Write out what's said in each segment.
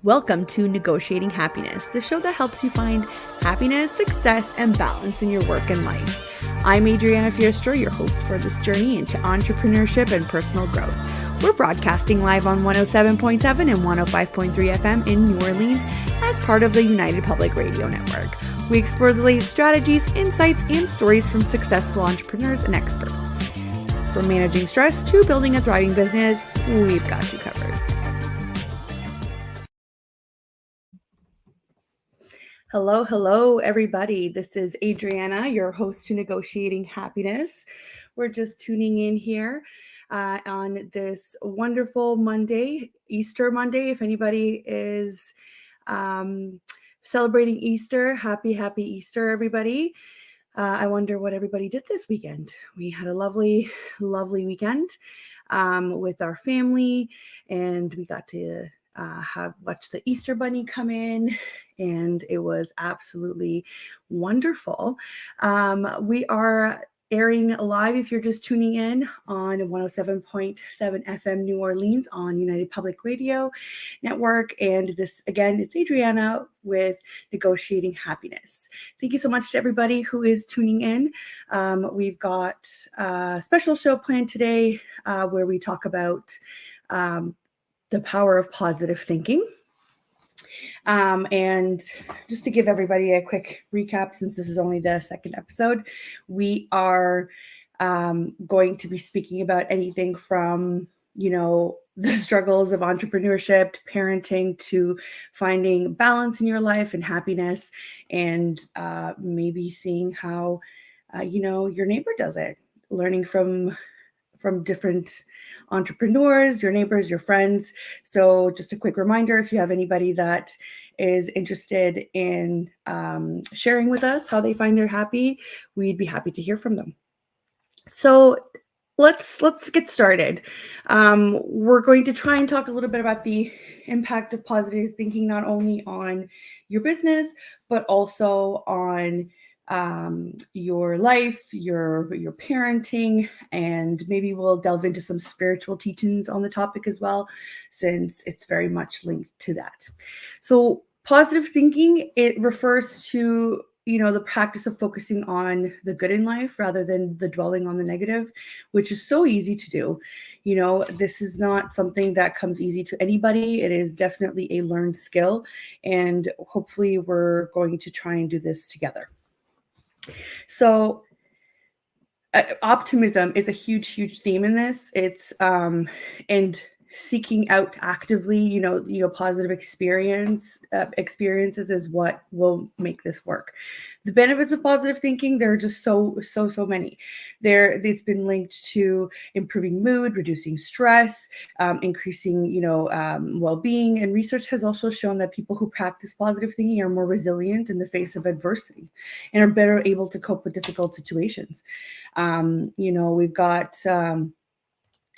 Welcome to Negotiating Happiness, the show that helps you find happiness, success, and balance in your work and life. I'm Adriana Fiestro, your host for this journey into entrepreneurship and personal growth. We're broadcasting live on 107.7 and 105.3 FM in New Orleans as part of the United Public Radio Network. We explore the latest strategies, insights, and stories from successful entrepreneurs and experts. From managing stress to building a thriving business, we've got you covered. Hello, everybody. This is Adriana, your host to Negotiating Happiness. We're just tuning in here on this wonderful Monday, Easter Monday. If anybody is celebrating Easter, happy Easter, everybody. I wonder what everybody did this weekend. We had a lovely weekend with our family, and we got to watch the Easter Bunny come in, and it was absolutely wonderful. We are airing live, if you're just tuning in, on 107.7 FM New Orleans on United Public Radio Network. And this, again, it's Adriana with Negotiating Happiness. Thank you so much to everybody who is tuning in. We've got a special show planned today where we talk about the power of positive thinking. And just to give everybody a quick recap, since this is only the second episode, we are going to be speaking about anything from, the struggles of entrepreneurship, to parenting, to finding balance in your life and happiness, and maybe seeing how, your neighbor does it, learning from different entrepreneurs, your neighbors, your friends. So just a quick reminder, if you have anybody that is interested in sharing with us how they find they're happy, we'd be happy to hear from them. So let's get started. We're going to try and talk a little bit about the impact of positive thinking, not only on your business, but also on your life, your parenting, and maybe we'll delve into some spiritual teachings on the topic as well, since it's very much linked to that. So positive thinking, it refers to the practice of focusing on the good in life rather than the dwelling on the negative, which is so easy to do. This is not something that comes easy to anybody. It is definitely a learned skill, and hopefully we're going to try and do this together. So optimism is a huge theme in this. It's and seeking out actively, positive experiences is what will make this work. The benefits of positive thinking, there are just so many. It's been linked to improving mood, reducing stress, increasing, well-being. And research has also shown that people who practice positive thinking are more resilient in the face of adversity and are better able to cope with difficult situations.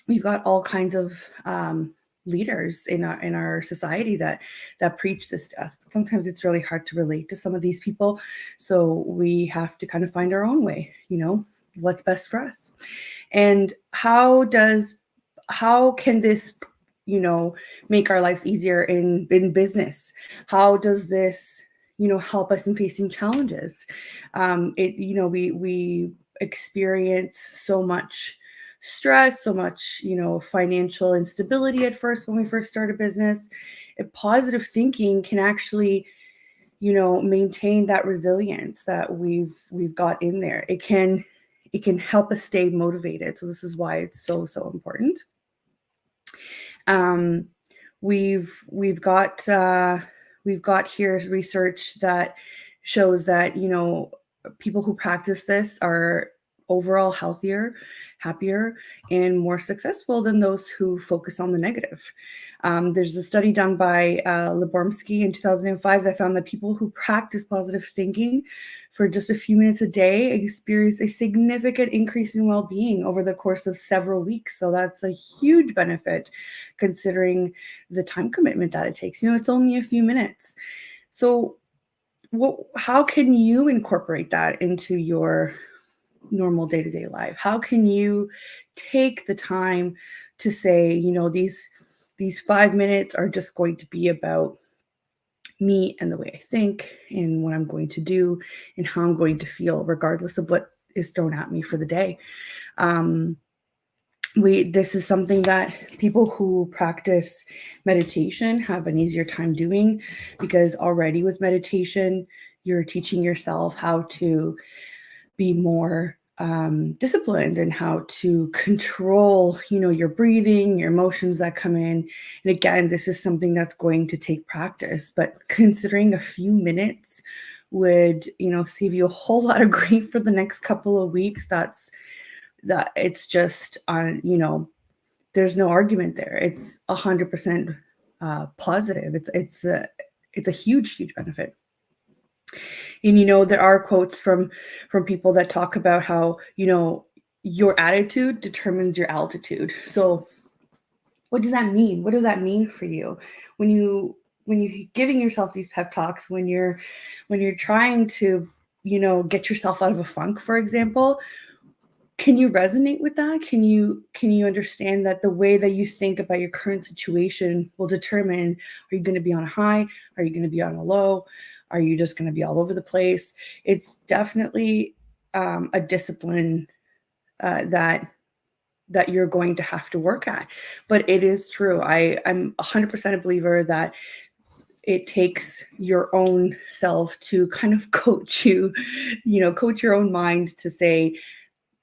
We've got all kinds of leaders in our society that preach this to us, but sometimes it's really hard to relate to some of these people. So we have to kind of find our own way, what's best for us. And how can this, make our lives easier in business? How does this, help us in facing challenges? We experience so much stress, so much, financial instability at first when we first start a business. Positive thinking can actually, maintain that resilience that we've got in there. It can help us stay motivated. So this is why it's so important. We've got here research that shows that, people who practice this are overall healthier, happier, and more successful than those who focus on the negative. There's a study done by Liborski in 2005 that found that people who practice positive thinking for just a few minutes a day experience a significant increase in well-being over the course of several weeks. So that's a huge benefit considering the time commitment that it takes. It's only a few minutes. So how can you incorporate that into your normal day-to-day life? How can you take the time to say, these 5 minutes are just going to be about me and the way I think and what I'm going to do and how I'm going to feel, regardless of what is thrown at me for the day. Um, this is something that people who practice meditation have an easier time doing, because already with meditation, you're teaching yourself how to be more disciplined and how to control, your breathing, your emotions that come in. And again, this is something that's going to take practice, but considering a few minutes would, save you a whole lot of grief for the next couple of weeks. That it's just on, there's no argument there. It's 100% positive. It's a huge benefit. And there are quotes from people that talk about how, your attitude determines your altitude. So what does that mean? What does that mean for you when you giving yourself these pep talks, when you're trying to, get yourself out of a funk, for example? Can you resonate with that? Can you understand that the way that you think about your current situation will determine, are you going to be on a high? Are you going to be on a low? Are you just going to be all over the place? It's definitely a discipline that you're going to have to work at. But it is true. I'm 100% a believer that it takes your own self to kind of coach you, coach your own mind to say,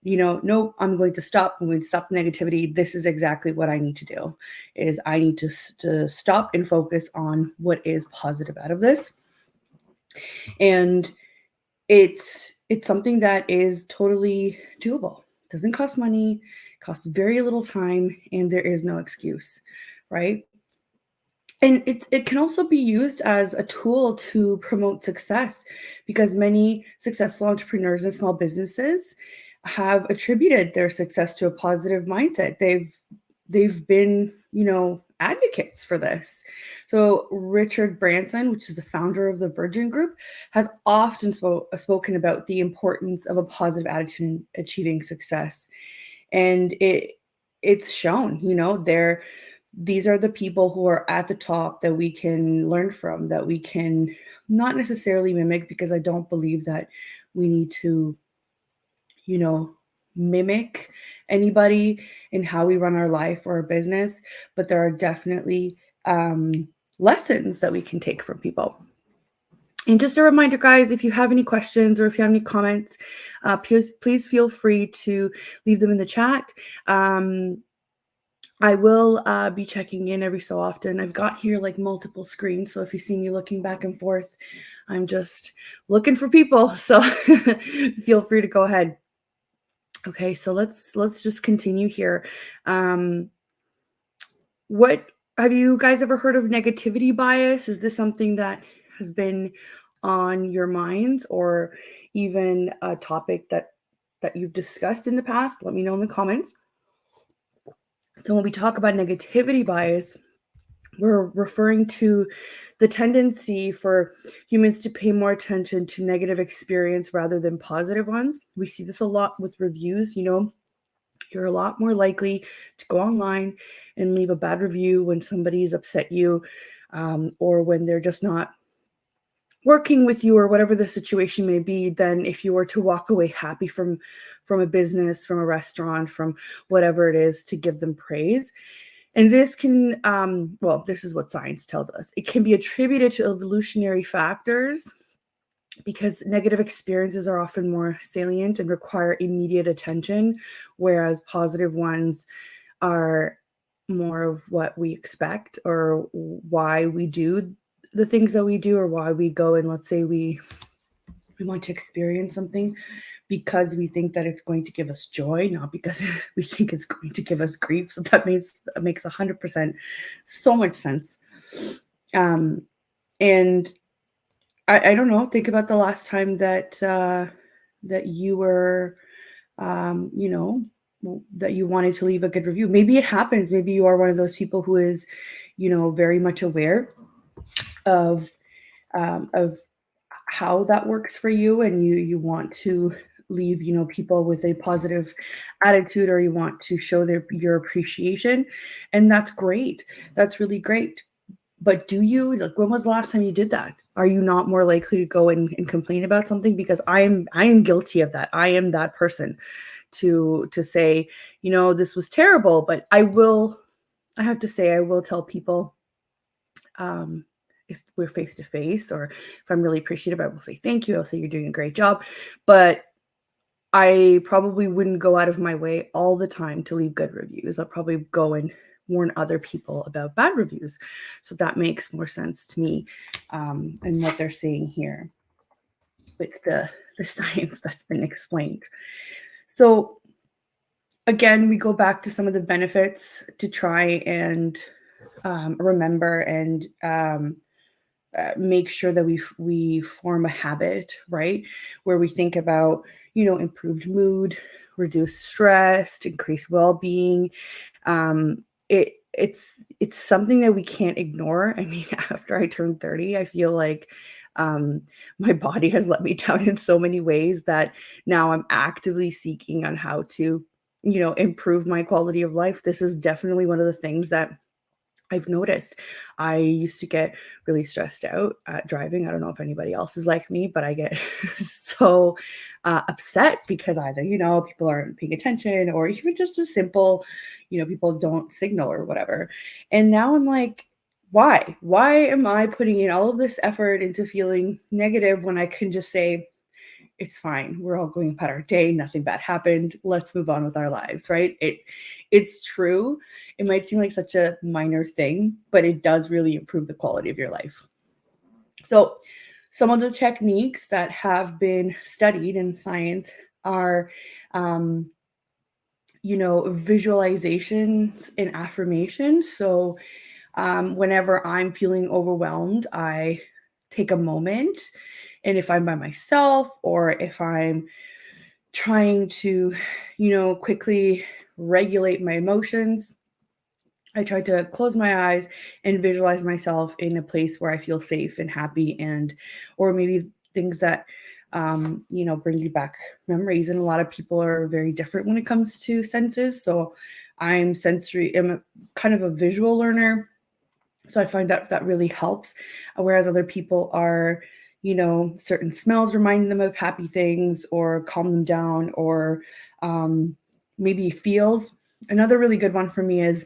nope, I'm going to stop. I'm going to stop the negativity. This is exactly what I need to do. Is I need to stop and focus on what is positive out of this. And it's something that is totally doable. Doesn't cost money, costs very little time, and there is no excuse, right? And it can also be used as a tool to promote success, because many successful entrepreneurs and small businesses have attributed their success to a positive mindset. They've been, advocates for this. So Richard Branson, which is the founder of the Virgin Group, has often spoken about the importance of a positive attitude in achieving success. And it's shown, these are the people who are at the top that we can learn from, that we can not necessarily mimic, because I don't believe that we need to, mimic anybody in how we run our life or our business, but there are definitely lessons that we can take from people. And just a reminder, guys, if you have any questions or if you have any comments, please feel free to leave them in the chat. I will be checking in every so often. I've got here like multiple screens, so if you see me looking back and forth, I'm just looking for people. So feel free to go ahead. Okay, so let's just continue here. What have you guys ever heard of negativity bias? Is this something that has been on your minds, or even a topic that you've discussed in the past? Let me know in the comments. So when we talk about negativity bias, we're referring to the tendency for humans to pay more attention to negative experience rather than positive ones. We see this a lot with reviews. You're a lot more likely to go online and leave a bad review when somebody's upset you, or when they're just not working with you, or whatever the situation may be, than if you were to walk away happy from a business, from a restaurant, from whatever it is, to give them praise. And this can, this is what science tells us. It can be attributed to evolutionary factors, because negative experiences are often more salient and require immediate attention, whereas positive ones are more of what we expect, or why we do the things that we do, or why we go and, let's say, we want to experience something because we think that it's going to give us joy, not because we think it's going to give us grief. So that makes 100% so much sense. And I don't know, think about the last time that you were, that you wanted to leave a good review. Maybe it happens. Maybe you are one of those people who is, very much aware of how that works for you, and you want to leave, people with a positive attitude, or you want to show your appreciation, and that's great. That's really great. But do you, like, when was the last time you did that? Are you not more likely to go and complain about something? Because I am guilty of that. I am that person to say, this was terrible, but I have to say, I will tell people, um, if we're face to face, or if I'm really appreciative, I will say thank you. I'll say you're doing a great job. But I probably wouldn't go out of my way all the time to leave good reviews. I'll probably go and warn other people about bad reviews. So that makes more sense to me, and what they're saying here with the science that's been explained. So again, we go back to some of the benefits to try and remember and make sure that we form a habit, right? Where we think about, improved mood, reduced stress, increased well-being. It's something that we can't ignore. I mean, after I turned 30, I feel like my body has let me down in so many ways that now I'm actively seeking on how to, improve my quality of life. This is definitely one of the things that I've noticed. I used to get really stressed out at driving. I don't know if anybody else is like me, but I get so upset because either, people aren't paying attention, or even just a simple, people don't signal or whatever. And now I'm like, why? Why am I putting in all of this effort into feeling negative when I can just say, it's fine. We're all going about our day. Nothing bad happened. Let's move on with our lives, right? It's true. It might seem like such a minor thing, but it does really improve the quality of your life. So, some of the techniques that have been studied in science are, um, visualizations and affirmations. So, whenever I'm feeling overwhelmed, I take a moment. And if I'm by myself, or if I'm trying to, quickly regulate my emotions, I try to close my eyes and visualize myself in a place where I feel safe and happy, and, or maybe things that, bring you back memories. And a lot of people are very different when it comes to senses. So I'm kind of a visual learner. So I find that that really helps. Whereas other people are, certain smells remind them of happy things or calm them down, or um, maybe feels. Another really good one for me is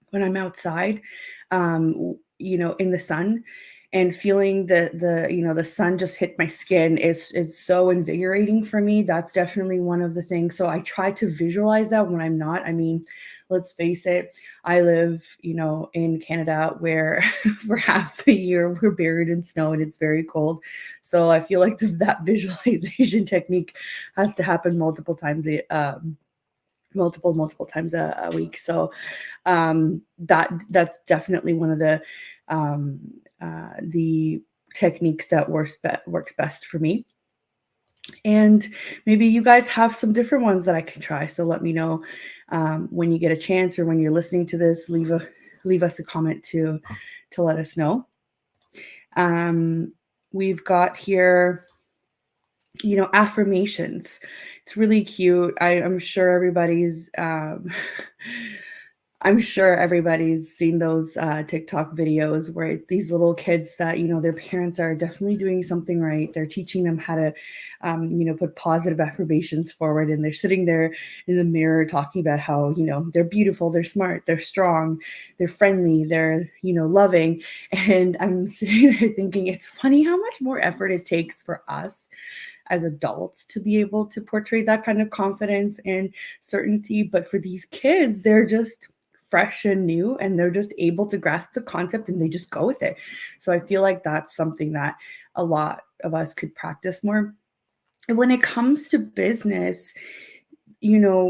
when I'm outside, in the sun, and feeling the sun just hit my skin. It's so invigorating for me. That's definitely one of the things. So I try to visualize that when I'm not. I mean, let's face it, I live, in Canada, where for half the year we're buried in snow and it's very cold. So I feel like that visualization technique has to happen multiple times a week. So that's definitely one of um, the techniques that works best for me. And maybe you guys have some different ones that I can try. So let me know, when you get a chance, or when you're listening to this. Leave us a comment to let us know. We've got here, affirmations. It's really cute. I'm sure everybody's I'm sure everybody's seen those TikTok videos where it's these little kids that, their parents are definitely doing something right. They're teaching them how to, put positive affirmations forward. And they're sitting there in the mirror talking about how, they're beautiful, they're smart, they're strong, they're friendly, they're, loving. And I'm sitting there thinking, it's funny how much more effort it takes for us as adults to be able to portray that kind of confidence and certainty. But for these kids, they're just fresh and new, and they're just able to grasp the concept and they just go with it. So I feel like that's something that a lot of us could practice more. And when it comes to business,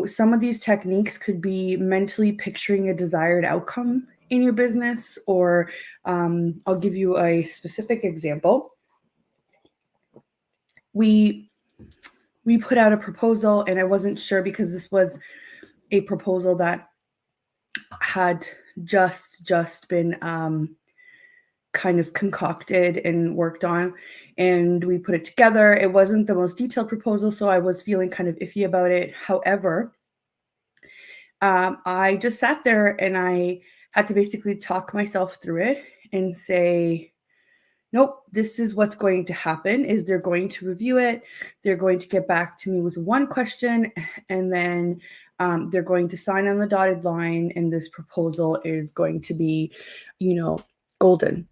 some of these techniques could be mentally picturing a desired outcome in your business, or I'll give you a specific example. We put out a proposal, and I wasn't sure, because this was a proposal that had just been kind of concocted and worked on, and we put it together. It wasn't the most detailed proposal, so I was feeling kind of iffy about it. However, I just sat there and I had to basically talk myself through it. and say, nope, this is what's going to happen, is they're going to review it. They're going to get back to me with one question, and then they're going to sign on the dotted line, and this proposal is going to be, golden.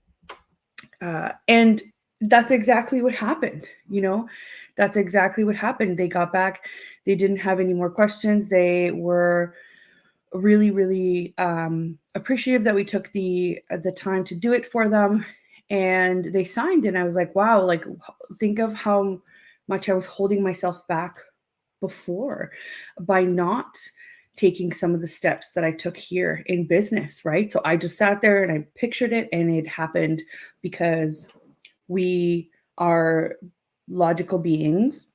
And that's exactly what happened. That's exactly what happened. They got back. They didn't have any more questions. They were really, really appreciative that we took the time to do it for them, and they signed. And I was like, wow, like, think of how much I was holding myself back before by not taking some of the steps that I took here in business, right? So I just sat there and I pictured it, and it happened because we are logical beings.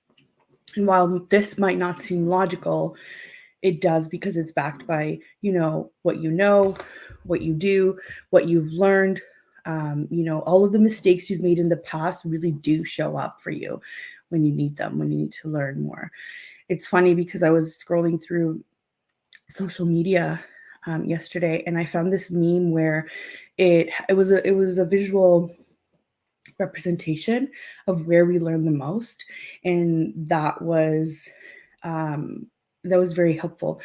And while this might not seem logical, it does, because it's backed by, what what you do, what you've learned. All of the mistakes you've made in the past really do show up for you when you need them, when you need to learn more. It's funny because I was scrolling through social media yesterday, and I found this meme where it was a visual representation of where we learn the most, and that was very helpful.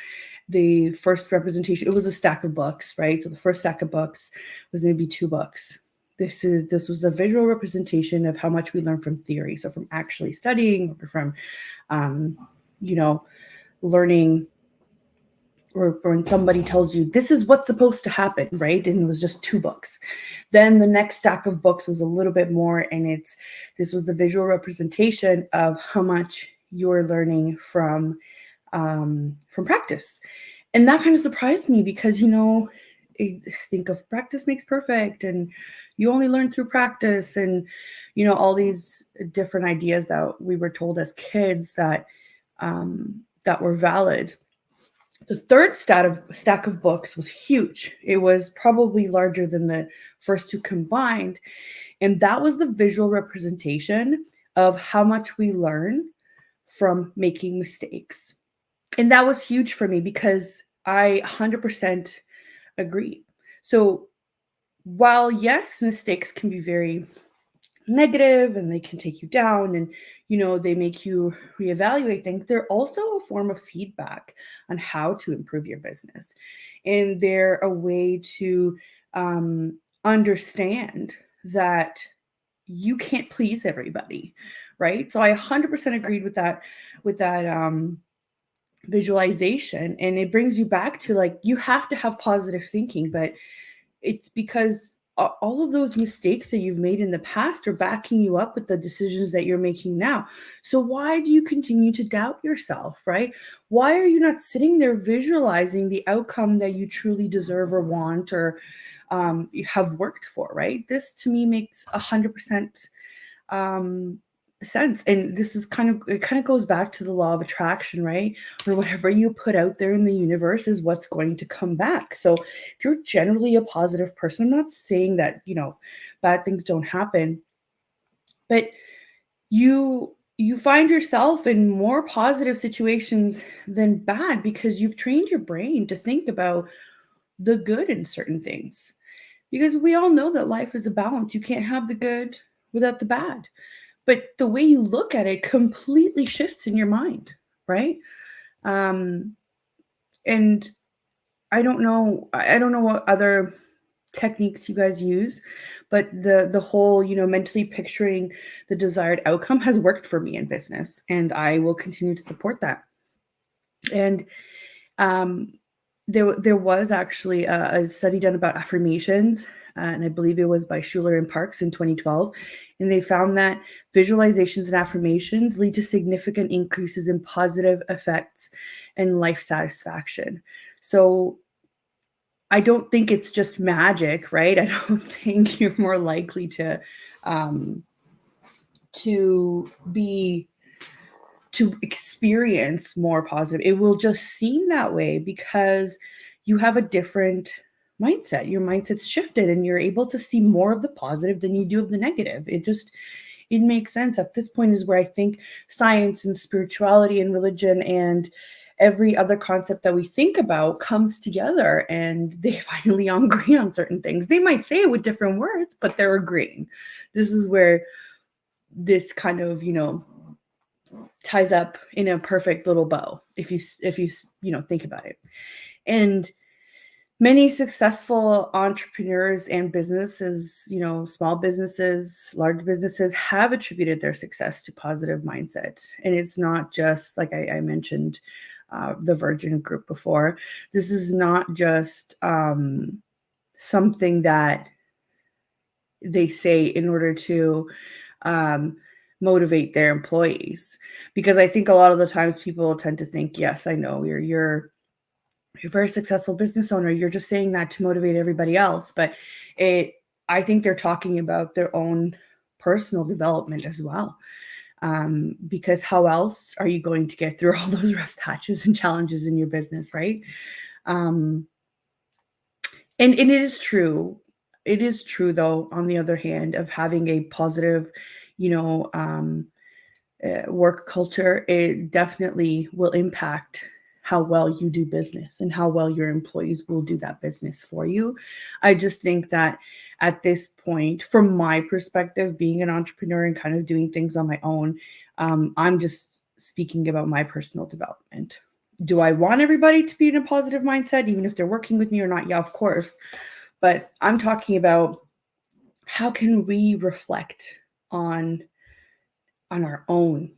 The first representation, it was a stack of books, right? So the first stack of books was maybe 2 books. This was a visual representation of how much we learn from theory. So from actually studying, or from learning, or when somebody tells you this is what's supposed to happen, right? And it was just 2 books. Then the next stack of books was a little bit more, and this was the visual representation of how much you're learning from practice. And that kind of surprised me because, I think of practice makes perfect, and you only learn through practice, and, all these different ideas that we were told as kids that were valid. The third stack of books was huge. It was probably larger than the first 2 combined. And that was the visual representation of how much we learn from making mistakes. And that was huge for me because I 100% agree. So while, yes, mistakes can be very negative and they can take you down, and they make you reevaluate things, they're also a form of feedback on how to improve your business, and they're a way to understand that you can't please everybody, right? So I 100% agreed with that visualization, and it brings you back to, like, you have to have positive thinking, but it's because all of those mistakes that you've made in the past are backing you up with the decisions that you're making now. So why do you continue to doubt yourself, right? Why are you not sitting there visualizing the outcome that you truly deserve or want, or have worked for, right? This to me makes 100% sense. And this is it kind of goes back to the law of attraction, right? Or whatever you put out there in the universe is what's going to come back. So if you're generally a positive person, I'm not saying that, bad things don't happen, but you find yourself in more positive situations than bad because you've trained your brain to think about the good in certain things. Because we all know that life is a balance. You can't have the good without the bad. But the way you look at it completely shifts in your mind, right? And I don't know what other techniques you guys use, but the whole, mentally picturing the desired outcome has worked for me in business, and I will continue to support that. And there was actually a study done about affirmations, and I believe it was by Schuler and Parks in 2012. And they found that visualizations and affirmations lead to significant increases in positive effects and life satisfaction. So I don't think it's just magic, right? I don't think you're more likely to experience more positive. It will just seem that way because you have a different mindset. Your mindset's shifted, and you're able to see more of the positive than you do of the negative. It makes sense. At this point is where I think science and spirituality and religion and every other concept that we think about comes together and they finally agree on certain things. They might say it with different words, but they're agreeing. This is where this kind of, ties up in a perfect little bow if you think about it. And many successful entrepreneurs and businesses, small businesses, large businesses, have attributed their success to positive mindset. And it's not just like I mentioned the Virgin Group before. This is not just something that they say in order to motivate their employees, because I think a lot of the times people tend to think, yes, I know you're a very successful business owner, you're just saying that to motivate everybody else, but I think they're talking about their own personal development as well, because how else are you going to get through all those rough patches and challenges in your business, right? And it is true. It is true, though, on the other hand, of having a positive, work culture, it definitely will impact how well you do business and how well your employees will do that business for you. I just think that at this point, from my perspective, being an entrepreneur and kind of doing things on my own, I'm just speaking about my personal development. Do I want everybody to be in a positive mindset, even if they're working with me or not? Yeah, of course. But I'm talking about how can we reflect on our own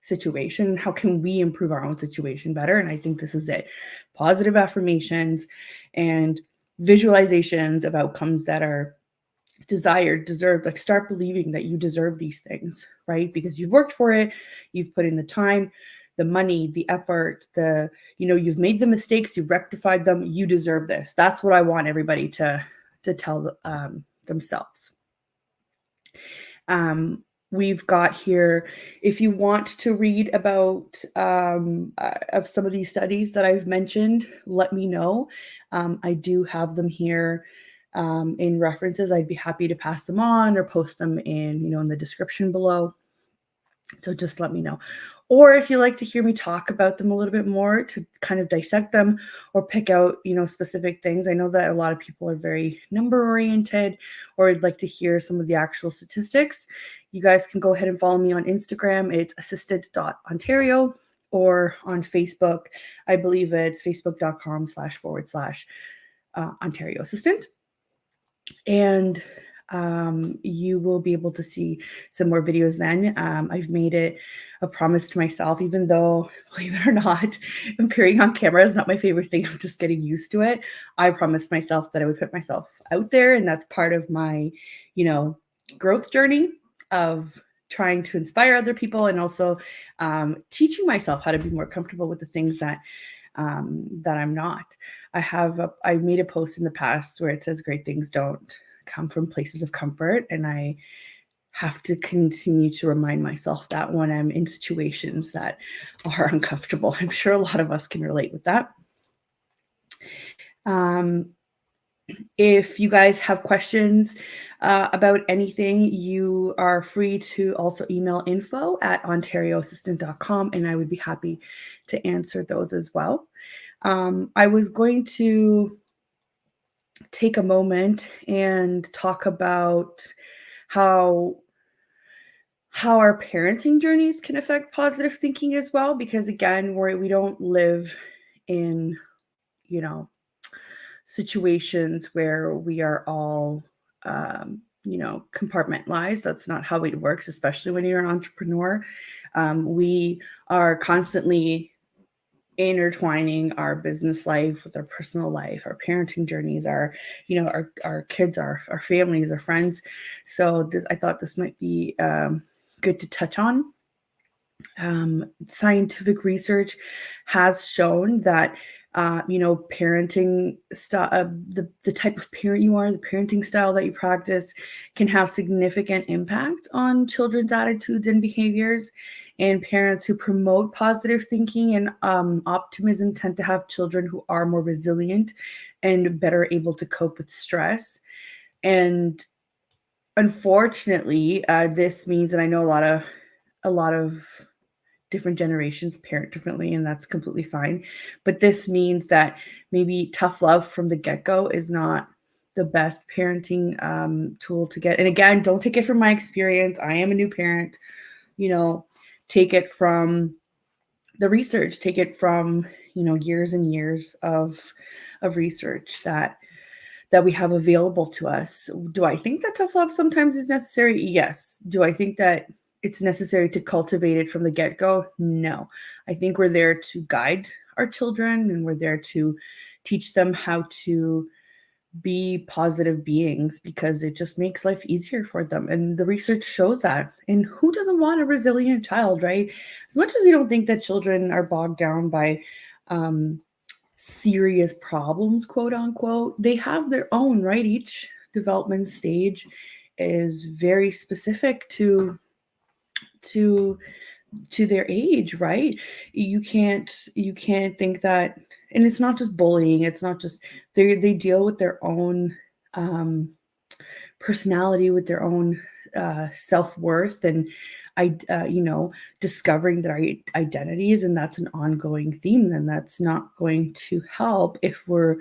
situation? How can we improve our own situation better? And I think this is it. Positive affirmations and visualizations of outcomes that are desired, deserved. Like, start believing that you deserve these things, right? Because you've worked for it, you've put in the time, the money, the effort, you've made the mistakes, you've rectified them, you deserve this. That's what I want everybody to tell themselves. We've got here, if you want to read about of some of these studies that I've mentioned, let me know. I do have them here in references. I'd be happy to pass them on or post them in the description below. So just let me know. Or if you like to hear me talk about them a little bit more, to kind of dissect them or pick out, specific things. I know that a lot of people are very number oriented, or would like to hear some of the actual statistics. You guys can go ahead and follow me on Instagram. It's assisted.ontario, or on Facebook. I believe it's facebook.com//Ontario Assistant. And you will be able to see some more videos then. I've made it a promise to myself, even though, believe it or not, appearing on camera is not my favorite thing. I'm just getting used to it. I promised myself that I would put myself out there, and that's part of my, growth journey of trying to inspire other people, and also teaching myself how to be more comfortable with the things that I'm not. I made a post in the past where it says great things don't come from places of comfort, and I have to continue to remind myself that when I'm in situations that are uncomfortable. I'm sure a lot of us can relate with that. If you guys have questions about anything, you are free to also email info@ontarioassistant.com, and I would be happy to answer those as well. I was going to take a moment and talk about how our parenting journeys can affect positive thinking as well, because again, we don't live in situations where we are all compartmentalized. That's not how it works, especially when you're an entrepreneur. We are constantly intertwining our business life with our personal life, our parenting journeys, our kids, our families, our friends. So I thought this might be good to touch on. Scientific research has shown that parenting style, the type of parent you are, the parenting style that you practice, can have significant impact on children's attitudes and behaviors. And parents who promote positive thinking and optimism tend to have children who are more resilient and better able to cope with stress. And unfortunately, this means, and I know a lot of different generations parent differently, and that's completely fine. But this means that maybe tough love from the get-go is not the best parenting tool to get. And again, don't take it from my experience. I am a new parent. You know, take it from the research, take it from, years and years of research that we have available to us. Do I think that tough love sometimes is necessary? Yes. Do I think that it's necessary to cultivate it from the get-go? No. I think we're there to guide our children, and we're there to teach them how to be positive beings, because it just makes life easier for them. And the research shows that. And who doesn't want a resilient child, right? As much as we don't think that children are bogged down by serious problems, quote unquote, they have their own, right? Each development stage is very specific to their age, right? You can't think that. And it's not just bullying, it's not just, they deal with their own personality, with their own self-worth, and discovering their identities. And that's an ongoing theme. And that's not going to help if we're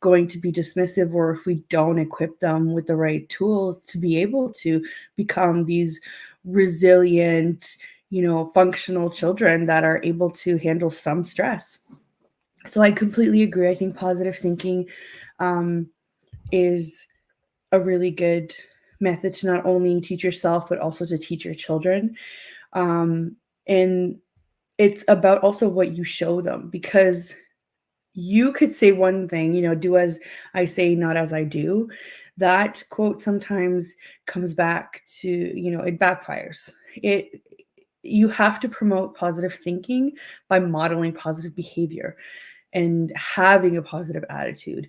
going to be dismissive, or if we don't equip them with the right tools to be able to become these resilient, functional children that are able to handle some stress. So I completely agree. I think positive thinking is a really good method to not only teach yourself, but also to teach your children. And it's about also what you show them, because you could say one thing, do as I say, not as I do. That quote sometimes comes back to, it backfires. You have to promote positive thinking by modeling positive behavior and having a positive attitude.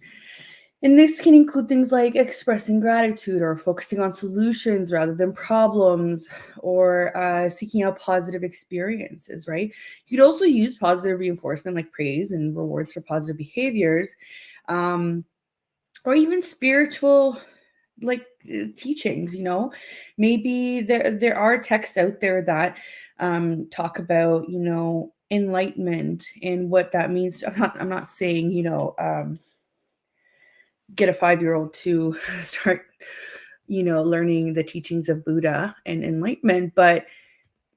And this can include things like expressing gratitude, or focusing on solutions rather than problems, or seeking out positive experiences, right? You could also use positive reinforcement like praise and rewards for positive behaviors, or even spiritual like teachings. Maybe there are texts out there that talk about enlightenment and what that means. I'm not saying get a 5-year-old to start learning the teachings of Buddha and enlightenment, but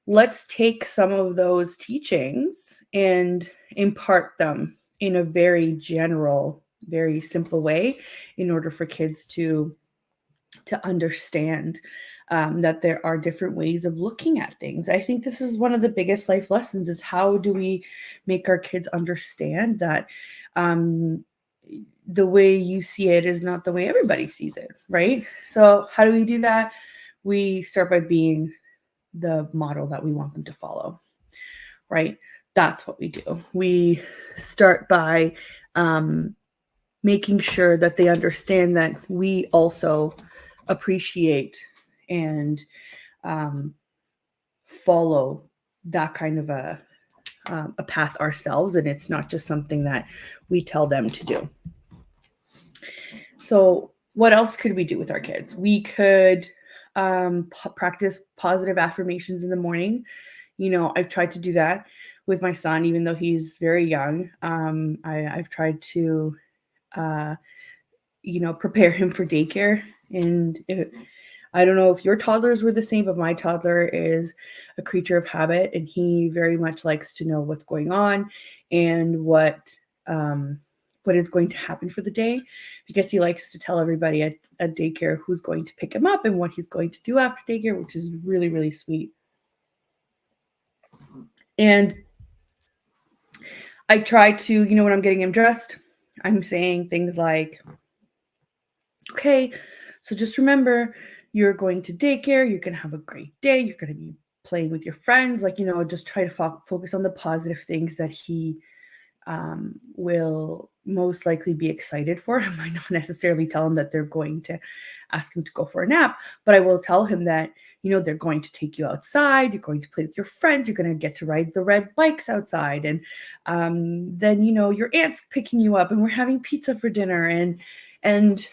let's take some of those teachings and impart them in a very general, very simple way, in order for kids to understand that there are different ways of looking at things. I think this is one of the biggest life lessons: is how do we make our kids understand that the way you see it is not the way everybody sees it, right? So how do we do that? We start by being the model that we want them to follow, right? That's what we do. We start by making sure that they understand that we also appreciate and follow that kind of a path ourselves, and it's not just something that we tell them to do. So what else could we do with our kids? We could practice positive affirmations in the morning. I've tried to do that with my son, even though he's very young. I've tried to prepare him for daycare. And I don't know if your toddlers were the same, but my toddler is a creature of habit, and he very much likes to know what's going on and what is going to happen for the day, because he likes to tell everybody at daycare who's going to pick him up and what he's going to do after daycare, which is really, really sweet. And I try to, when I'm getting him dressed, I'm saying things like, okay, so just remember, you're going to daycare, you're going to have a great day, you're going to be playing with your friends, just try to focus on the positive things that he will most likely be excited for. I might not necessarily tell him that they're going to ask him to go for a nap, but I will tell him that, they're going to take you outside, you're going to play with your friends, you're going to get to ride the red bikes outside, and then, your aunt's picking you up, and we're having pizza for dinner, and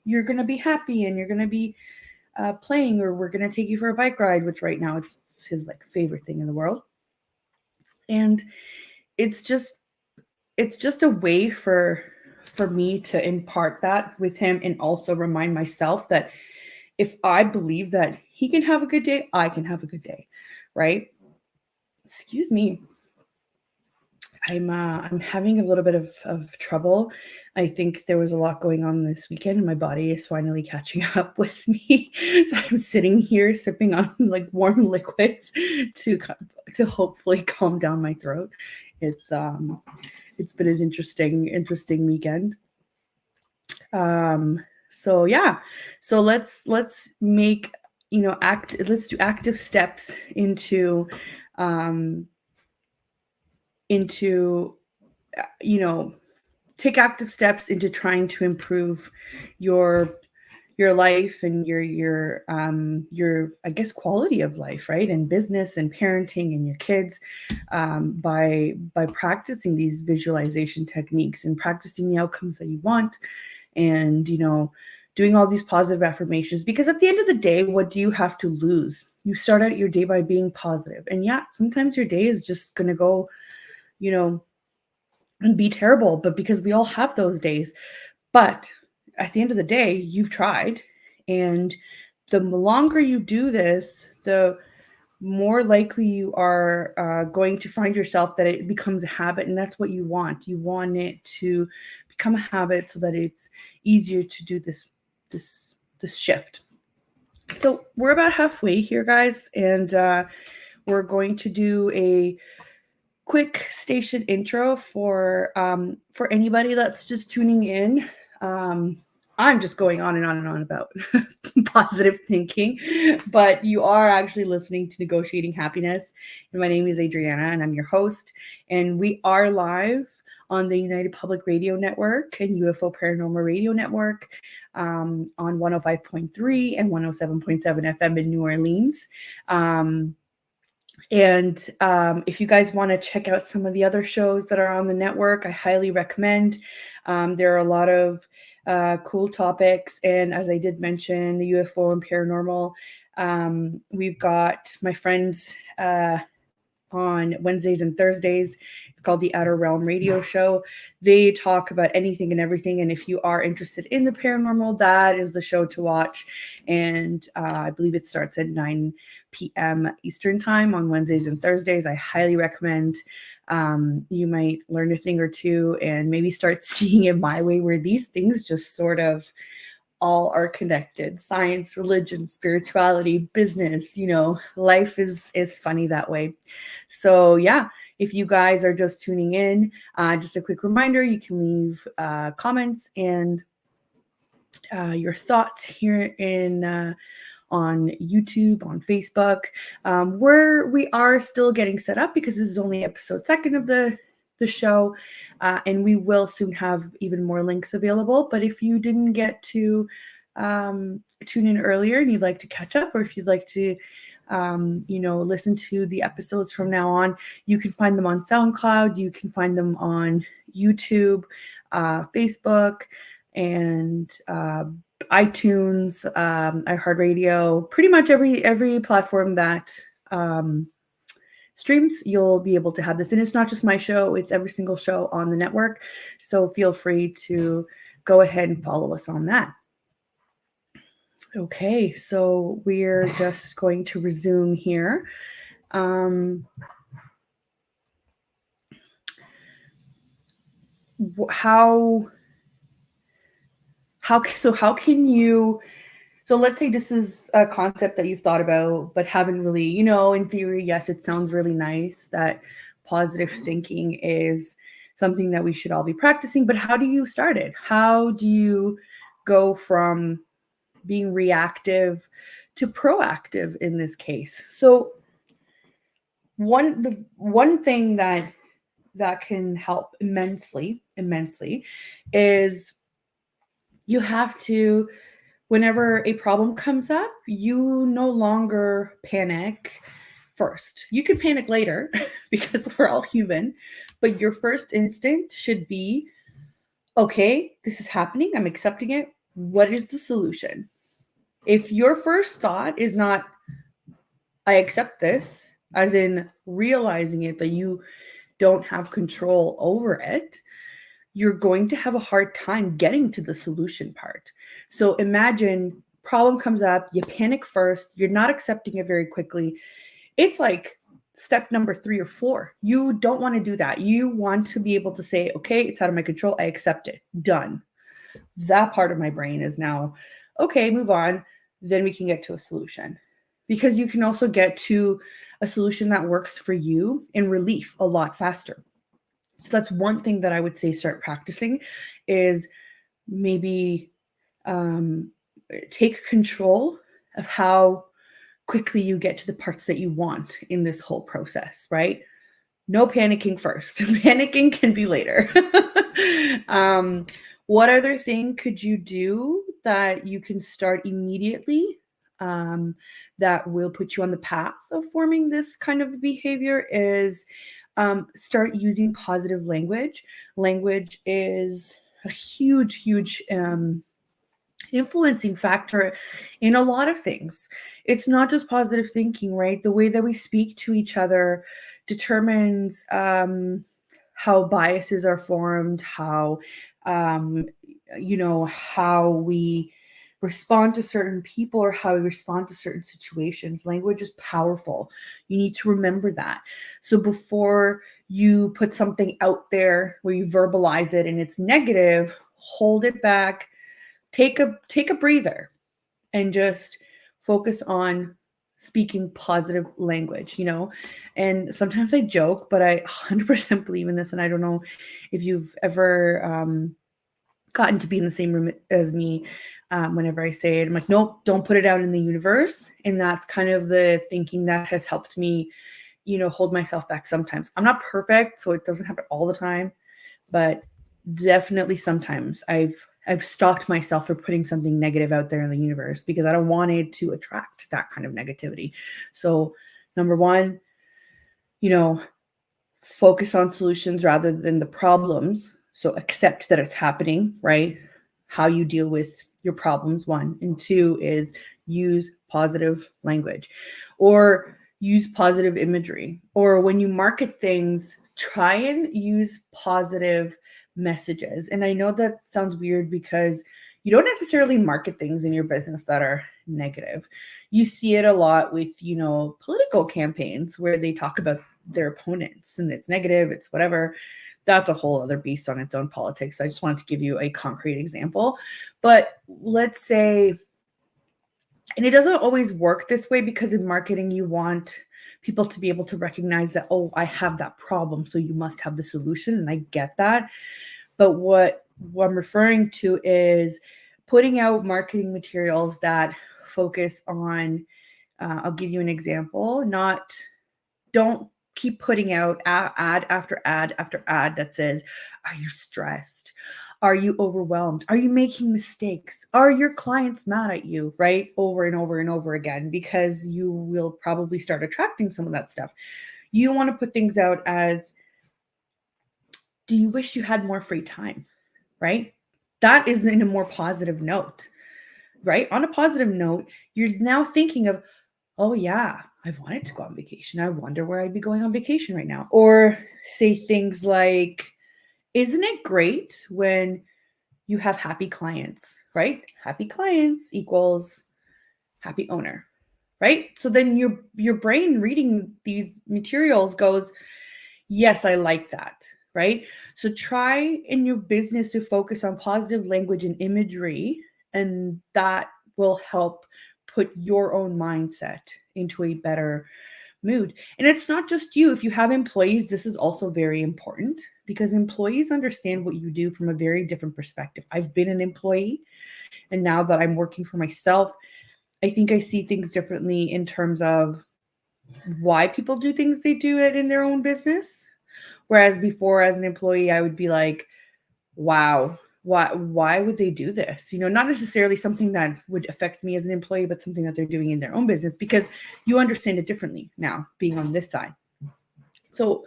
you're going to be happy, and you're going to be playing, or we're going to take you for a bike ride, which right now it's his favorite thing in the world. And it's just a way for me to impart that with him, and also remind myself that if I believe that he can have a good day, I can have a good day, right? Excuse me. I'm having a little bit of trouble. I think there was a lot going on this weekend, and my body is finally catching up with me. So I'm sitting here sipping on like warm liquids to hopefully calm down my throat. It's been an interesting weekend. So yeah, so let's make, let's do active steps um into take active steps into trying to improve your life and your I guess quality of life, right? And business and parenting and your kids, by practicing these visualization techniques and practicing the outcomes that you want, and doing all these positive affirmations. Because at the end of the day, what do you have to lose? You start out your day by being positive, and yeah, sometimes your day is just going to go you know and be terrible, but because we all have those days. But at the end of the day, you've tried. And the longer you do this, the more likely you are going to find yourself that it becomes a habit. And that's what you want. You want it to become a habit so that it's easier to do this shift. So we're about halfway here, guys. And we're going to do a quick station intro for anybody that's just tuning in. I'm just going on and on and on about positive thinking, but you are actually listening to Negotiating Happiness. And my name is Adriana, and I'm your host. And we are live on the United Public Radio Network and UFO Paranormal Radio Network, on 105.3 and 107.7 FM in New Orleans. And if you guys want to check out some of the other shows that are on the network, I highly recommend. There are a lot of cool topics. And as I did mention, the UFO and paranormal, we've got my friends on Wednesdays and Thursdays. It's called the Outer Realm Radio Show. They talk about anything and everything. And if you are interested in the paranormal, that is the show to watch. And I believe it starts at 9 p.m. Eastern time on Wednesdays and Thursdays. I highly recommend. You might learn a thing or two and maybe start seeing it my way, where these things just sort of all are connected. Science, religion, spirituality, business, life is funny that way. So yeah, if you guys are just tuning in, just a quick reminder, you can leave comments and your thoughts here on YouTube, on Facebook, where we are still getting set up, because this is only episode 2 of the show, and we will soon have even more links available. But if you didn't get to tune in earlier and you'd like to catch up, or if you'd like to listen to the episodes from now on, you can find them on SoundCloud, you can find them on YouTube, Facebook, and iTunes, iHeartRadio, pretty much every platform that streams, you'll be able to have this. And it's not just my show, it's every single show on the network. So feel free to go ahead and follow us on that. Okay, so we're just going to resume here. How can you, so let's say this is a concept that you've thought about, but haven't really, in theory, yes, it sounds really nice that positive thinking is something that we should all be practicing, but how do you start it? How do you go from being reactive to proactive in this case? So the one thing that can help immensely is you have to, whenever a problem comes up, you no longer panic first. You can panic later because we're all human, but your first instinct should be, okay, this is happening, I'm accepting it. What is the solution? If your first thought is not, I accept this, as in realizing it, that you don't have control over it, you're going to have a hard time getting to the solution part. So imagine problem comes up, you panic first, you're not accepting it very quickly. It's like step number 3 or 4. You don't want to do that. You want to be able to say, okay, it's out of my control. I accept it. Done. That part of my brain is now, okay, move on. Then we can get to a solution. Because you can also get to a solution that works for you in relief a lot faster. So that's one thing that I would say start practicing is maybe take control of how quickly you get to the parts that you want in this whole process, right? No panicking first. Panicking can be later. What other thing could you do that you can start immediately that will put you on the path of forming this kind of behavior is start using positive language. Language is a huge, huge influencing factor in a lot of things. It's not just positive thinking, right? The way that we speak to each other determines how biases are formed, how um, how we respond to certain people or how we respond to certain situations. Language is powerful. You need to remember that. So before you put something out there where you verbalize it and it's negative, hold it back, take a breather and just focus on speaking positive language, and sometimes I joke, but I 100% believe in this. And I don't know if you've ever gotten to be in the same room as me. Whenever I say it, I'm like, nope, don't put it out in the universe. And that's kind of the thinking that has helped me, hold myself back sometimes. I'm not perfect, so it doesn't happen all the time, but definitely sometimes I've stopped myself for putting something negative out there in the universe because I don't want it to attract that kind of negativity. So number one, focus on solutions rather than the problems. So accept that it's happening, right? How you deal with your problems, 1. And 2 is use positive language or use positive imagery. Or when you market things, try and use positive messages. And I know that sounds weird because you don't necessarily market things in your business that are negative. You see it a lot with, political campaigns where they talk about their opponents and it's negative, it's whatever. That's a whole other beast on its own, politics. I just wanted to give you a concrete example. But let's say, and it doesn't always work this way because in marketing, you want people to be able to recognize that, oh, I have that problem, so you must have the solution. And I get that. But what I'm referring to is putting out marketing materials that focus on, I'll give you an example, don't keep putting out ad after ad after ad that says, are you stressed? Are you overwhelmed? Are you making mistakes? Are your clients mad at you? Right? Over and over and over again, because you will probably start attracting some of that stuff. You want to put things out as, do you wish you had more free time? Right? That is in a more positive note, right? On a positive note, you're now thinking of, oh yeah, I've wanted to go on vacation. I wonder where I'd be going on vacation right now. Or say things like, isn't it great when you have happy clients, right? Happy clients equals happy owner, right? So then your brain reading these materials goes, yes, I like that, right? So try in your business to focus on positive language and imagery, and that will help put your own mindset into a better mood. And it's not just you. If you have employees, this is also very important because employees understand what you do from a very different perspective. I've been an employee, and now that I'm working for myself, I think I see things differently in terms of why people do things they do it in their own business. Whereas before, as an employee, I would be like, wow, why would they do this? Not necessarily something that would affect me as an employee, but something that they're doing in their own business because you understand it differently now being on this side. So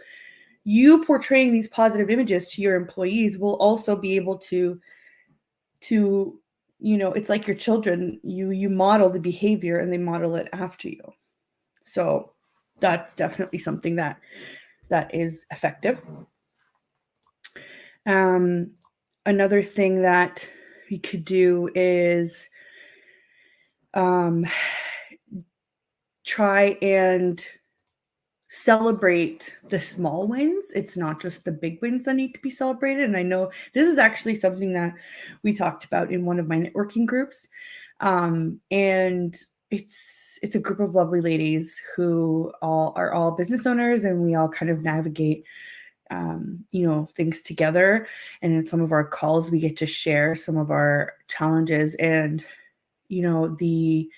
you portraying these positive images to your employees will also be able to it's like your children, you model the behavior and they model it after you. So that's definitely something that is effective. Another thing that we could do is try and celebrate the small wins. It's not just the big wins that need to be celebrated. And I know this is actually something that we talked about in one of my networking groups. And it's a group of lovely ladies who are all business owners, and we all kind of navigate things together. And in some of our calls, we get to share some of our challenges. And the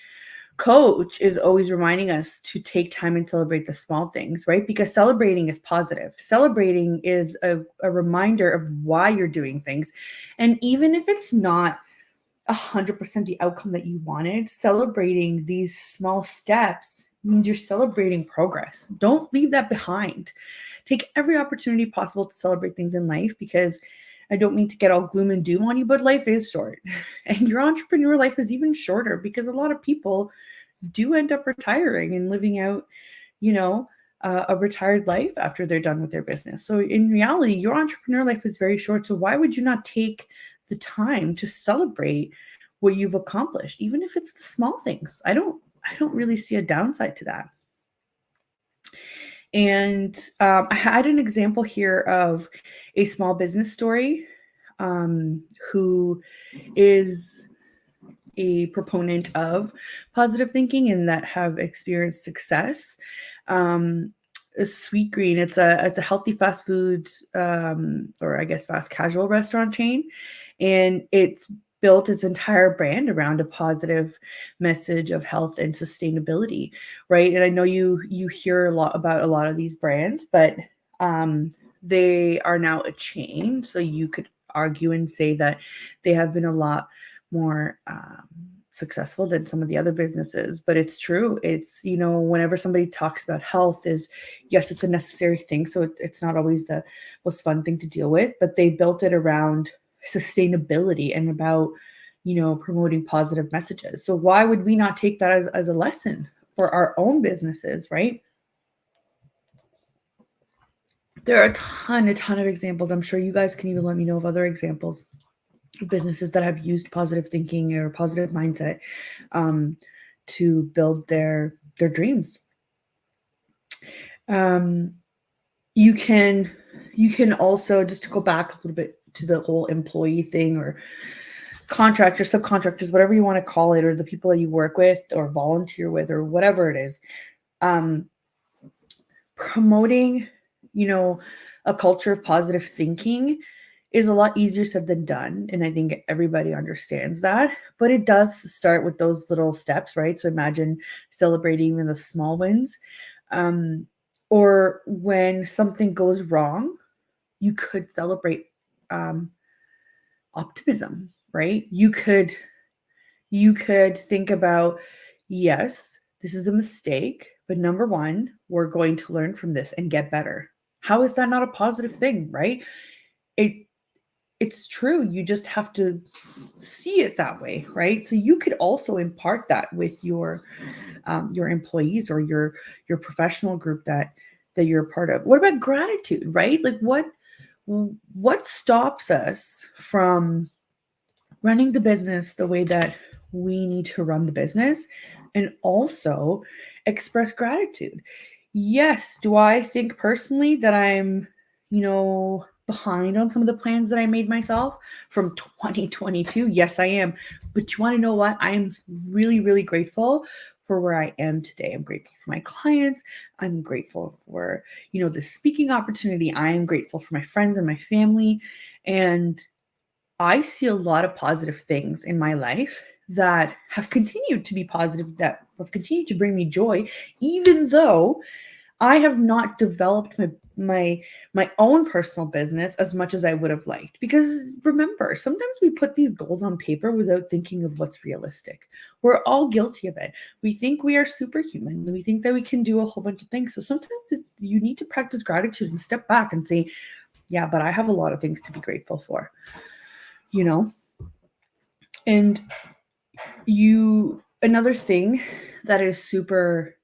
coach is always reminding us to take time and celebrate the small things, right? Because celebrating is positive. Celebrating is a reminder of why you're doing things. And even if it's not 100% the outcome that you wanted, celebrating these small steps means you're celebrating progress. Don't leave that behind. Take every opportunity possible to celebrate things in life, because I don't mean to get all gloom and doom on you, but life is short. And your entrepreneur life is even shorter, because a lot of people do end up retiring and living out, a retired life after they're done with their business. So in reality, your entrepreneur life is very short. So why would you not take the time to celebrate what you've accomplished, even if it's the small things? I don't really see a downside to that. And I had an example here of a small business story who is a proponent of positive thinking and that have experienced success. Sweet Green, it's a healthy fast food or I guess fast casual restaurant chain, and it's built its entire brand around a positive message of health and sustainability, right? And I know you hear a lot about a lot of these brands, but they are now a chain, so you could argue and say that they have been a lot more successful than some of the other businesses. But it's true. It's, whenever somebody talks about health, is yes, it's a necessary thing, so it's not always the most fun thing to deal with, but they built it around sustainability and about promoting positive messages. So why would we not take that as a lesson for our own businesses, right? There are a ton of examples. I'm sure you guys can even let me know of other examples of businesses that have used positive thinking or positive mindset to build their dreams. You can also, just to go back a little bit to the whole employee thing, or contractors, subcontractors, whatever you want to call it, or the people that you work with or volunteer with or whatever it is, promoting, a culture of positive thinking is a lot easier said than done. And I think everybody understands that, but it does start with those little steps, right? So imagine celebrating even the small wins. Or when something goes wrong, you could celebrate optimism, right? You could think about, yes, this is a mistake, but number one, we're going to learn from this and get better. How is that not a positive thing, right? It's true. You just have to see it that way, right? So you could also impart that with your employees or your professional group that you're a part of. What about gratitude, right? Like what stops us from running the business the way that we need to run the business and also express gratitude? Yes, do I think personally that I'm, behind on some of the plans that I made myself from 2022? Yes, I am. But you want to know what? I'm really, really grateful for where I am today. I'm grateful for my clients. I'm grateful for, the speaking opportunity. I am grateful for my friends and my family. And I see a lot of positive things in my life that have continued to be positive, that have continued to bring me joy, even though I have not developed my own personal business as much as I would have liked. Because remember, sometimes we put these goals on paper without thinking of what's realistic. We're all guilty of it. We think we are superhuman. We think that we can do a whole bunch of things. So sometimes you need to practice gratitude and step back and say, yeah, but I have a lot of things to be grateful for, And another thing that is super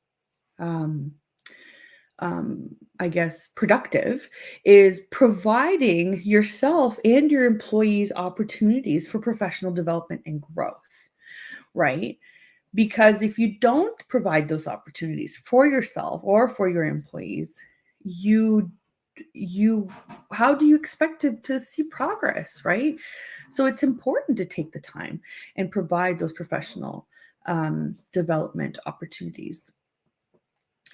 I guess, productive is providing yourself and your employees opportunities for professional development and growth, right? Because if you don't provide those opportunities for yourself or for your employees, you you how do you expect to see progress, right? So it's important to take the time and provide those professional development opportunities.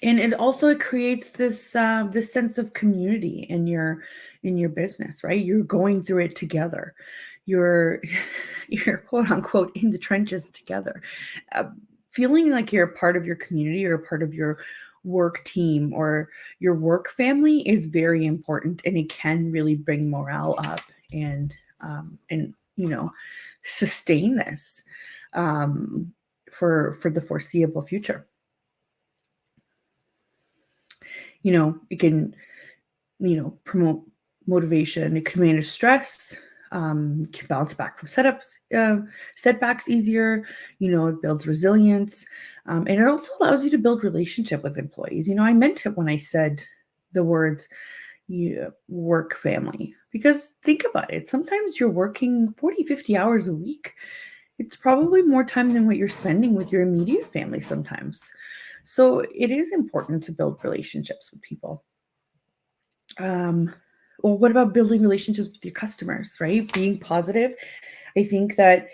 And it creates this sense of community in your business, right? You're going through it together. You're you're quote unquote in the trenches together. uh, Feeling like you're a part of your community or a part of your work team or your work family is very important, and it can really bring morale up and sustain this um, for the foreseeable future. It can, promote motivation. It can manage stress. Can bounce back from setbacks easier. It builds resilience, and it also allows you to build relationship with employees. I meant it when I said the words work family, because think about it. Sometimes you're working 40, 50 hours a week. It's probably more time than what you're spending with your immediate family sometimes. So it is important to build relationships with people. Well, what about building relationships with your customers, right? Being positive. I think that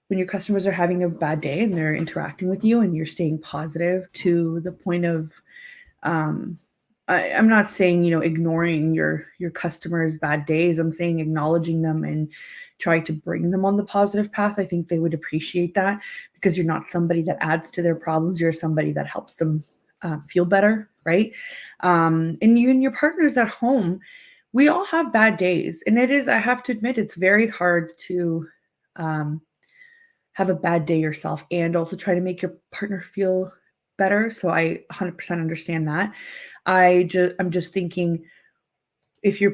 when your customers are having a bad day and they're interacting with you and you're staying positive to the point of, um, I'm not saying, ignoring your customers' bad days. I'm saying acknowledging them and trying to bring them on the positive path. I think they would appreciate that, because you're not somebody that adds to their problems. You're somebody that helps them feel better, right? And you and your partners at home, we all have bad days, and I have to admit, it's very hard to um, have a bad day yourself and also try to make your partner feel better. So I 100% understand that. I'm just thinking, if you're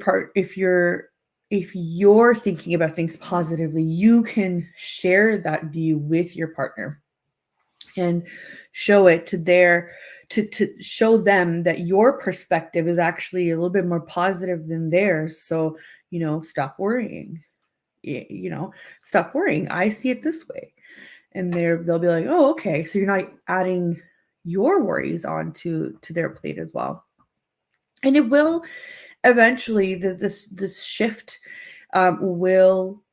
thinking about things positively, you can share that view with your partner and show it to show them that your perspective is actually a little bit more positive than theirs. So, stop worrying. Stop worrying. I see it this way. And they'll be like, "Oh, okay." So you're not adding your worries onto to their plate as well. And it will eventually, this shift will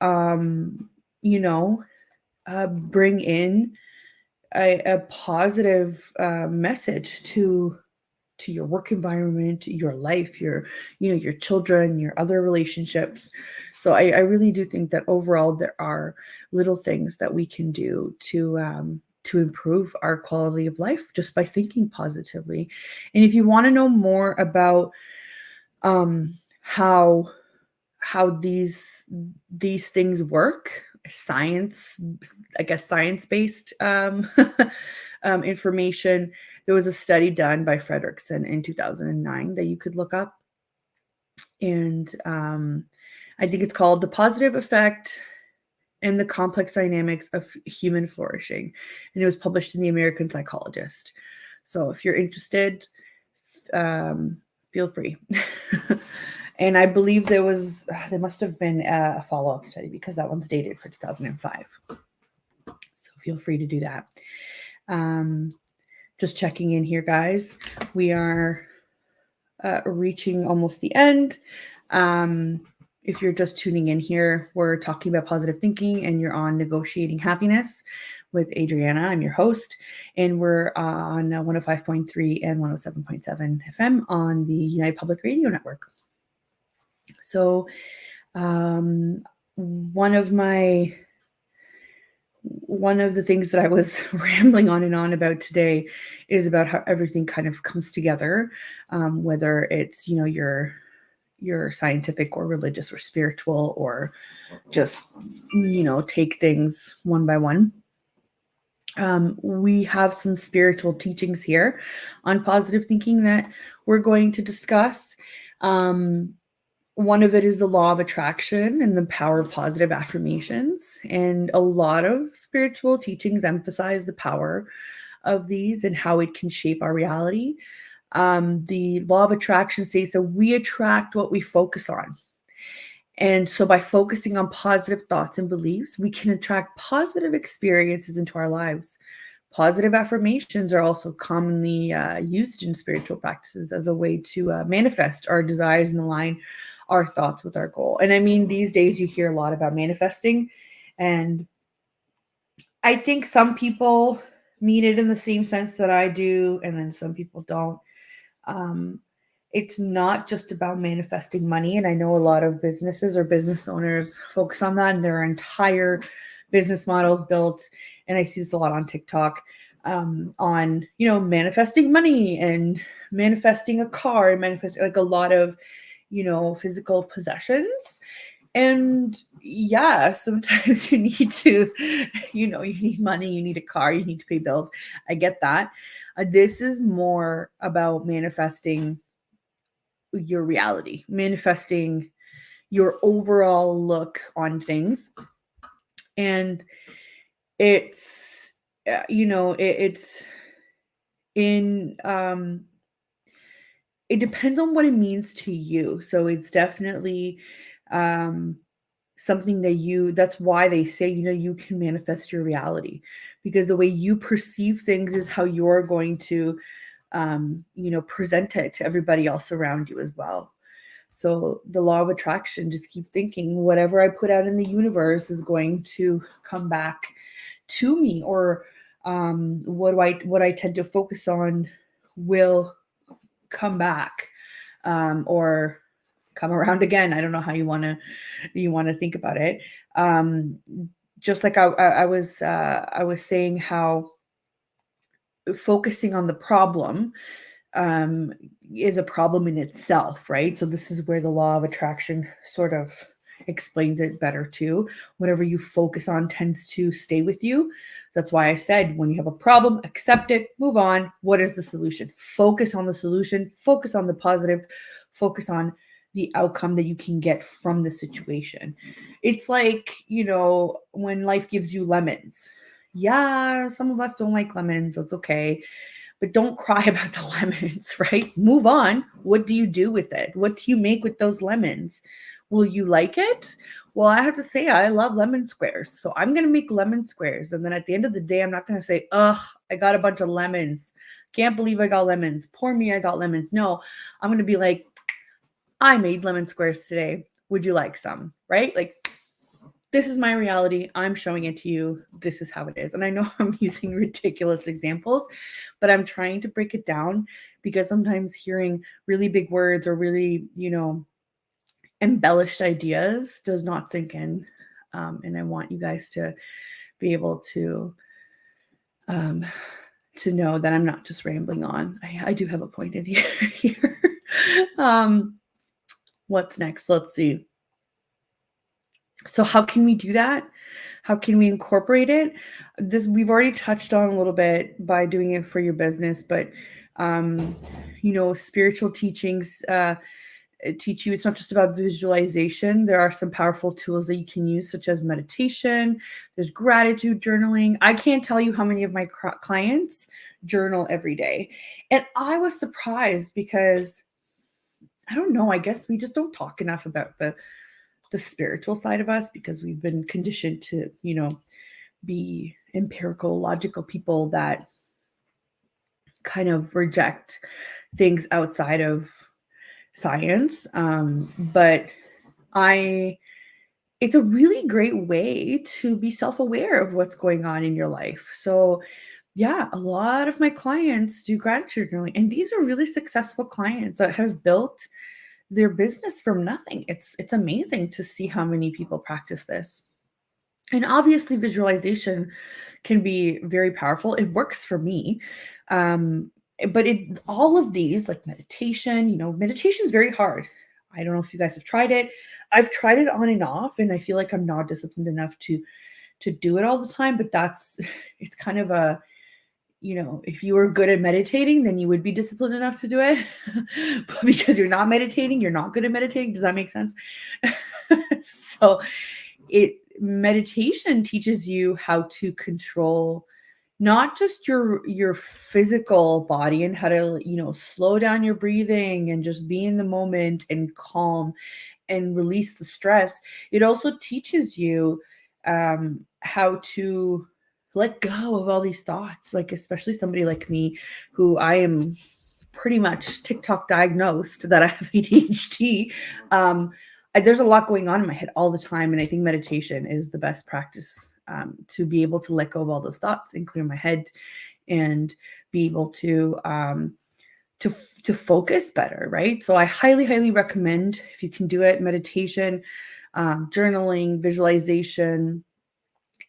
bring in a positive message to your work environment, your life, your children, your other relationships. So I really do think that overall there are little things that we can do to improve our quality of life just by thinking positively. And if you want to know more about how these things work, science, I guess science-based information, there was a study done by Frederickson in 2009 that you could look up. And I think it's called The Positive Effect and the Complex Dynamics of Human Flourishing. And it was published in the American Psychologist. So if you're interested, feel free. And I believe there must have been a follow-up study, because that one's dated for 2005. So feel free to do that. Just checking in here, guys. We are reaching almost the end. If you're just tuning in here, we're talking about positive thinking, and you're on Negotiating Happiness with Adriana. I'm your host, and we're on 105.3 and 107.7 FM on the United Public Radio Network. So one of the things that I was rambling on and on about today is about how everything kind of comes together, whether it's, your scientific or religious or spiritual, or just, take things one by one. We have some spiritual teachings here on positive thinking that we're going to discuss. One of it is the law of attraction and the power of positive affirmations. And a lot of spiritual teachings emphasize the power of these and how it can shape our reality. The law of attraction states that we attract what we focus on. And so by focusing on positive thoughts and beliefs, we can attract positive experiences into our lives. Positive affirmations are also commonly used in spiritual practices as a way to manifest our desires and align our thoughts with our goal. And I mean, these days you hear a lot about manifesting, and I think some people mean it in the same sense that I do, and then some people don't. Um, it's not just about manifesting money. And I know a lot of businesses or business owners focus on that, and their entire business models built. And I see this a lot on TikTok, on, manifesting money and manifesting a car and manifesting like a lot of, physical possessions. And yeah, sometimes you need to, you need money, you need a car, you need to pay bills. I get that. This is more about manifesting your reality, manifesting your overall look on things. And it's, it's in, it depends on what it means to you. So it's definitely, um, something that's why they say, you can manifest your reality, because the way you perceive things is how you're going to, present it to everybody else around you as well. So the law of attraction, just keep thinking whatever I put out in the universe is going to come back to me, or what I tend to focus on will come back, or come around again. I don't know how you want to think about it. Um, just like I was saying how focusing on the problem, um, is a problem in itself, right? So this is where the law of attraction sort of explains it better too. Whatever you focus on tends to stay with you. That's why I said when you have a problem, accept it, move on. What is the solution? Focus on the solution, focus on the positive, focus on the outcome that you can get from the situation. It's like, when life gives you lemons. Yeah, some of us don't like lemons. That's okay, but don't cry about the lemons, right? Move on. What do you do with it? What do you make with those lemons? Will you like it? Well, I have to say, I love lemon squares. So I'm going to make lemon squares. And then at the end of the day, I'm not going to say, ugh, I got a bunch of lemons. Can't believe I got lemons. Poor me, I got lemons. No, I'm going to be like, I made lemon squares today. Would you like some? Right? Like, this is my reality. I'm showing it to you. This is how it is. And I know I'm using ridiculous examples, but I'm trying to break it down, because sometimes hearing really big words or really, embellished ideas does not sink in. And I want you guys to be able um, to know that I'm not just rambling on. I do have a point in here. What's next? Let's see. So how can we do that? How can we incorporate it? This we've already touched on a little bit by doing it for your business, but spiritual teachings teach you it's not just about visualization. There are some powerful tools that you can use, such as meditation. There's gratitude journaling. I can't tell you how many of my clients journal every day, and I was surprised because I don't know. I guess we just don't talk enough about the spiritual side of us, because we've been conditioned to, be empirical, logical people that kind of reject things outside of science. But it's a really great way to be self-aware of what's going on in your life. So yeah, a lot of my clients do gratitude journaling, and these are really successful clients that have built their business from nothing. It's amazing to see how many people practice this. And obviously visualization can be very powerful. It works for me. Um, but all of these, like meditation, meditation is very hard. I don't know if you guys have tried it. I've tried it on and off, and I feel like I'm not disciplined enough to do it all the time. But it's kind of a, if you were good at meditating, then you would be disciplined enough to do it. But because you're not meditating, you're not good at meditating. Does that make sense? So meditation teaches you how to control not just your physical body and how to, slow down your breathing and just be in the moment and calm and release the stress. It also teaches you how to let go of all these thoughts, like especially somebody like me, who I am pretty much TikTok diagnosed that I have ADHD. There's a lot going on in my head all the time, and I think meditation is the best practice to be able to let go of all those thoughts and clear my head and be able to focus better, right? So I highly, highly recommend, if you can do it, meditation, journaling, visualization,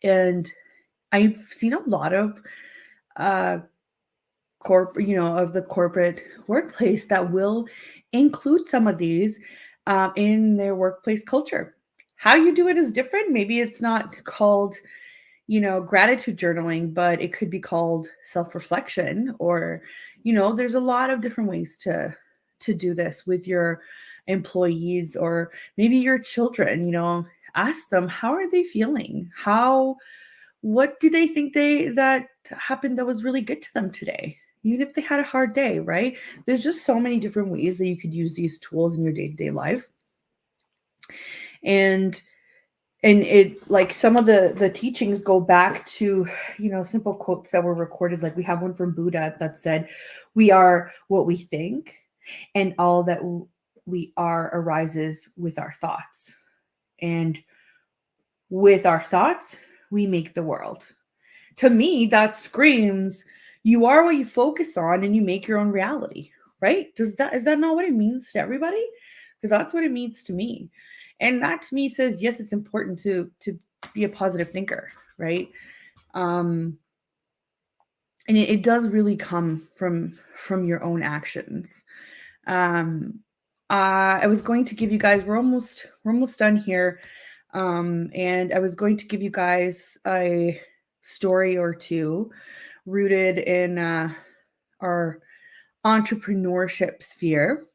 and I've seen a lot of uh, of the corporate workplace that will include some of these in their workplace culture. How you do it is different. Maybe it's not called, gratitude journaling, but it could be called self-reflection, or, there's a lot of different ways to do this with your employees or maybe your children. Ask them, how are they feeling? What do they think that happened that was really good to them today? Even if they had a hard day, right? There's just so many different ways that you could use these tools in your day-to-day life. And it, like, some of the teachings go back to, simple quotes that were recorded. Like, we have one from Buddha that said, we are what we think, and all that we are arises with our thoughts. And with our thoughts, we make the world. To me, that screams, you are what you focus on and you make your own reality, right? Is that not what it means to everybody? Because that's what it means to me. And that to me says, yes, it's important to be a positive thinker, right? And it does really come from your own actions. I was going to give you guys, we're almost done here. And I was going to give you guys a story or two rooted in our entrepreneurship sphere.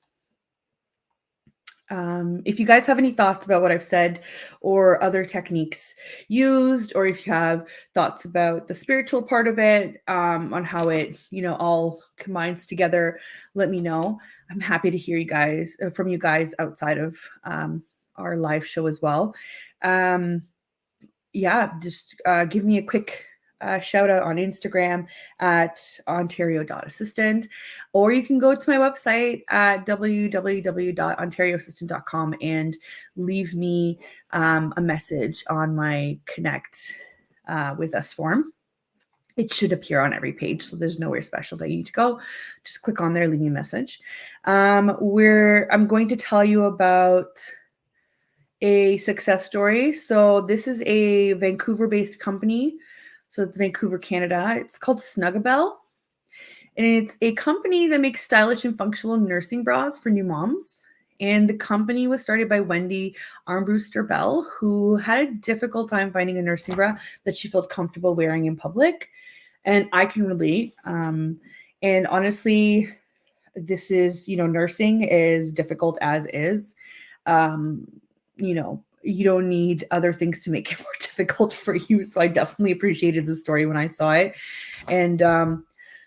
If you guys have any thoughts about what I've said or other techniques used, or if you have thoughts about the spiritual part of it, on how it, all combines together, let me know. I'm happy to hear you guys from you guys outside of our live show as well. Yeah, just give me a quick shout out on Instagram at ontario.assistant, or you can go to my website at www.ontarioassistant.com and leave me a message on my Connect with Us form. It should appear on every page, so there's nowhere special that you need to go. Just click on there, leave me a message. I'm going to tell you about a success story. So this is a Vancouver-based company. So it's Vancouver, Canada. It's called Snuggabell. And it's a company that makes stylish and functional nursing bras for new moms. And the company was started by Wendy Armbruster Bell, who had a difficult time finding a nursing bra that she felt comfortable wearing in public. And I can relate. And honestly, this is, nursing is difficult as is. You don't need other things to make it more difficult for you. So I definitely appreciated the story when I saw it. And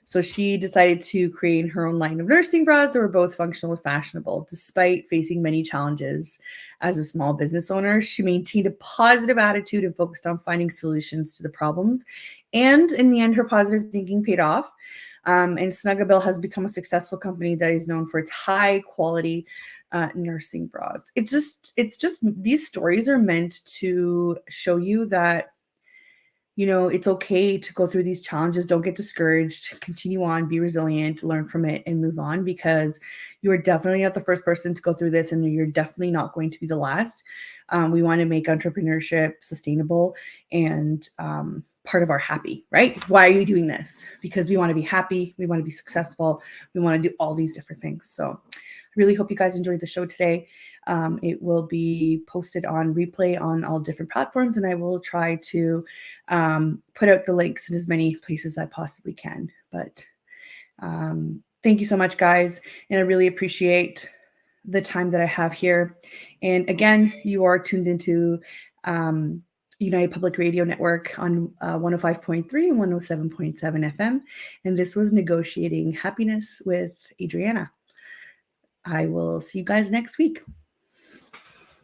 so she decided to create her own line of nursing bras that were both functional and fashionable. Despite facing many challenges as a small business owner, she maintained a positive attitude and focused on finding solutions to the problems. And in the end, her positive thinking paid off. And Snuggabell has become a successful company that is known for its high quality nursing bras. It's just these stories are meant to show you that, it's okay to go through these challenges. Don't get discouraged. Continue on, be resilient, learn from it, and move on, because you are definitely not the first person to go through this, and you're definitely not going to be the last. We want to make entrepreneurship sustainable and part of our happy, right? Why are you doing this? Because we want to be happy. We want to be successful. We want to do all these different things. So I really hope you guys enjoyed the show today. It will be posted on replay on all different platforms, and I will try to put out the links in as many places I possibly can. But thank you so much, guys. And I really appreciate the time that I have here. And again, you are tuned into United Public Radio Network on 105.3 and 107.7 FM. And this was Negotiating Happiness with Adriana. I will see you guys next week.